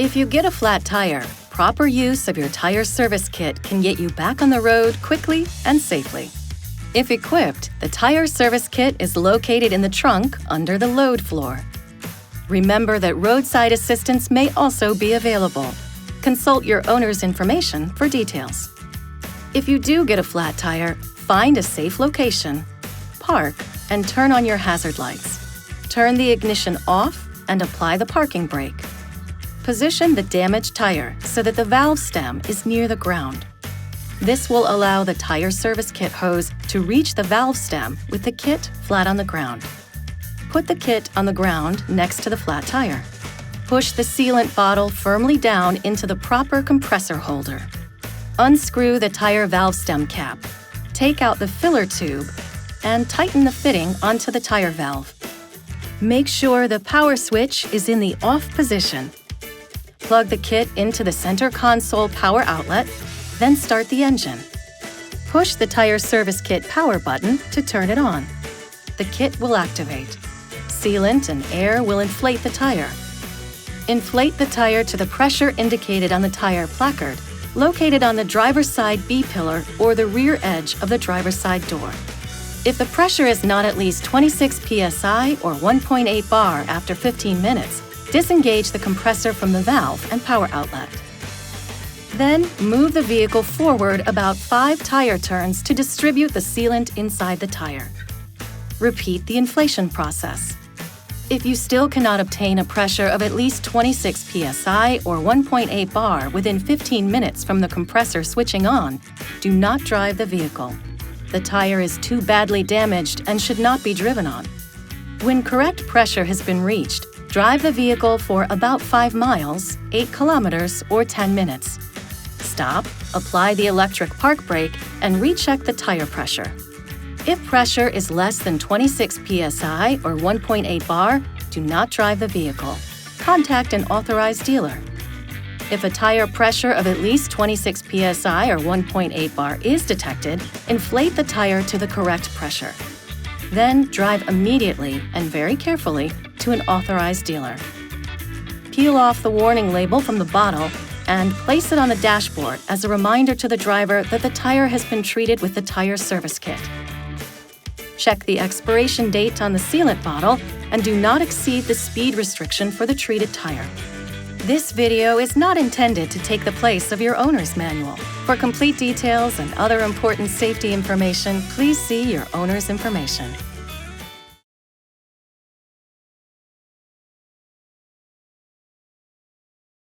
If you get a flat tire, proper use of your tire service kit can get you back on the road quickly and safely. If equipped, the tire service kit is located in the trunk under the load floor. Remember that roadside assistance may also be available. Consult your owner's information for details. If you do get a flat tire, find a safe location, park, and turn on your hazard lights. Turn the ignition off and apply the parking brake. Position the damaged tire so that the valve stem is near the ground. This will allow the tire service kit hose to reach the valve stem with the kit flat on the ground. Put the kit on the ground next to the flat tire. Push the sealant bottle firmly down into the proper compressor holder. Unscrew the tire valve stem cap. Take out the filler tube and tighten the fitting onto the tire valve. Make sure the power switch is in the off position. Plug the kit into the center console power outlet, then start the engine. Push the tire service kit power button to turn it on. The kit will activate. Sealant and air will inflate the tire. Inflate the tire to the pressure indicated on the tire placard, located on the driver's side B-pillar or the rear edge of the driver's side door. If the pressure is not at least 26 psi or 1.8 bar after 15 minutes, disengage the compressor from the valve and power outlet. Then, move the vehicle forward about 5 tire turns to distribute the sealant inside the tire. Repeat the inflation process. If you still cannot obtain a pressure of at least 26 psi or 1.8 bar within 15 minutes from the compressor switching on, do not drive the vehicle. The tire is too badly damaged and should not be driven on. When correct pressure has been reached, drive the vehicle for about 5 miles, 8 kilometers, or 10 minutes. Stop, apply the electric park brake, and recheck the tire pressure. If pressure is less than 26 psi or 1.8 bar, do not drive the vehicle. Contact an authorized dealer. If a tire pressure of at least 26 psi or 1.8 bar is detected, inflate the tire to the correct pressure. Then drive immediately and very carefully to an authorized dealer. Peel off the warning label from the bottle and place it on the dashboard as a reminder to the driver that the tire has been treated with the tire service kit. Check the expiration date on the sealant bottle and do not exceed the speed restriction for the treated tire. This video is not intended to take the place of your owner's manual. For complete details and other important safety information, please see your owner's information.